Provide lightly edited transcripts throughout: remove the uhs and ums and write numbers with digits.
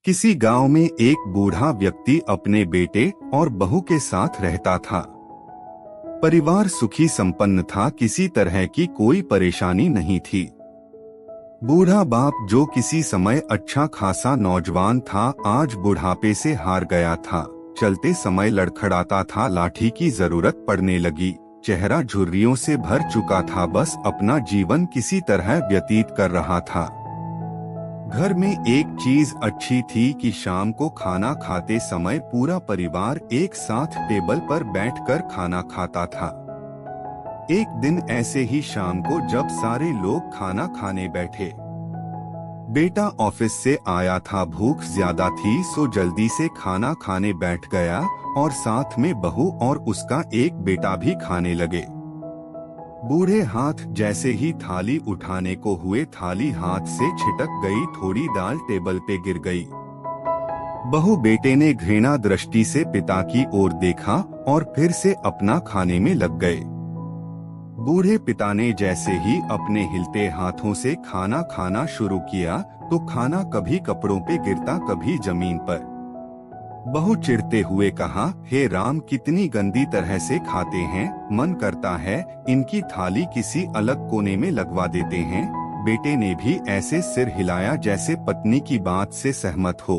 किसी गांव में एक बूढ़ा व्यक्ति अपने बेटे और बहू के साथ रहता था। परिवार सुखी संपन्न था, किसी तरह की कोई परेशानी नहीं थी। बूढ़ा बाप जो किसी समय अच्छा खासा नौजवान था, आज बुढ़ापे से हार गया था। चलते समय लड़खड़ाता था, लाठी की जरूरत पड़ने लगी। चेहरा झुर्रियों से भर चुका था, बस अपना जीवन किसी तरह व्यतीत कर रहा था। घर में एक चीज अच्छी थी कि शाम को खाना खाते समय पूरा परिवार एक साथ टेबल पर बैठकर खाना खाता था। एक दिन ऐसे ही शाम को जब सारे लोग खाना खाने बैठे, बेटा ऑफिस से आया था, भूख ज्यादा थी सो जल्दी से खाना खाने बैठ गया और साथ में बहू और उसका एक बेटा भी खाने लगे। बूढ़े हाथ जैसे ही थाली उठाने को हुए, थाली हाथ से छिटक गई, थोड़ी दाल टेबल पे गिर गई। बहू बेटे ने घृणा दृष्टि से पिता की ओर देखा और फिर से अपना खाने में लग गए। बूढ़े पिता ने जैसे ही अपने हिलते हाथों से खाना खाना शुरू किया तो खाना कभी कपड़ों पे गिरता, कभी जमीन पर। बहू चिढ़ते हुए कहा, हे राम, कितनी गंदी तरह से खाते हैं, मन करता है इनकी थाली किसी अलग कोने में लगवा देते हैं। बेटे ने भी ऐसे सिर हिलाया जैसे पत्नी की बात से सहमत हो।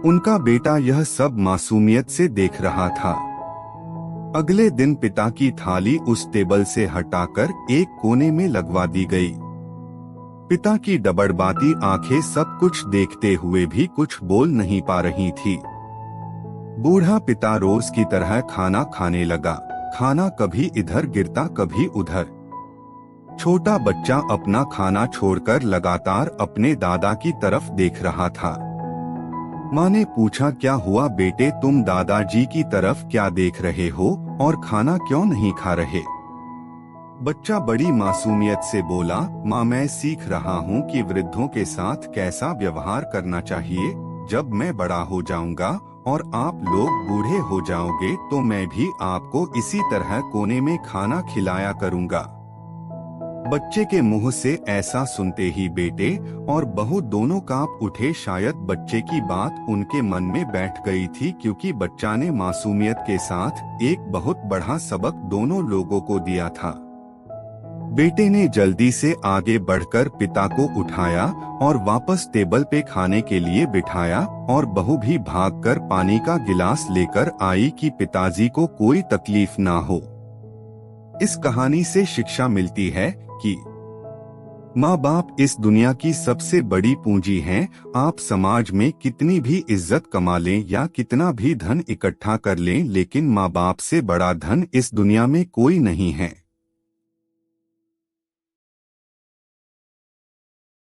उनका बेटा यह सब मासूमियत से देख रहा था। अगले दिन पिता की थाली उस टेबल से हटाकर एक कोने में लगवा दी गई। पिता की डबडबाती आंखें सब कुछ देखते हुए भी कुछ बोल नहीं पा रही थी। बूढ़ा पिता रोज की तरह खाना खाने लगा। खाना कभी इधर गिरता, कभी उधर। छोटा बच्चा अपना खाना छोड़कर लगातार अपने दादा की तरफ देख रहा था। माँ ने पूछा, क्या हुआ बेटे, तुम दादाजी की तरफ क्या देख रहे हो और खाना क्यों नहीं खा रहे? बच्चा बड़ी मासूमियत से बोला, माँ, मैं सीख रहा हूँ कि वृद्धों के साथ कैसा व्यवहार करना चाहिए। जब मैं बड़ा हो जाऊंगा और आप लोग बूढ़े हो जाओगे तो मैं भी आपको इसी तरह कोने में खाना खिलाया करूँगा। बच्चे के मुंह से ऐसा सुनते ही बेटे और बहू दोनों कांप उठे। शायद बच्चे की बात उनके मन में बैठ गई थी, क्योंकि बच्चा ने मासूमियत के साथ एक बहुत बड़ा सबक दोनों लोगों को दिया था। बेटे ने जल्दी से आगे बढ़कर पिता को उठाया और वापस टेबल पे खाने के लिए बिठाया, और बहू भी भागकर पानी का गिलास लेकर आई कि पिताजी को कोई तकलीफ ना हो। इस कहानी से शिक्षा मिलती है कि माँ बाप इस दुनिया की सबसे बड़ी पूंजी हैं। आप समाज में कितनी भी इज्जत कमा लें या कितना भी धन इकट्ठा कर लें, लेकिन माँ बाप से बड़ा धन इस दुनिया में कोई नहीं है।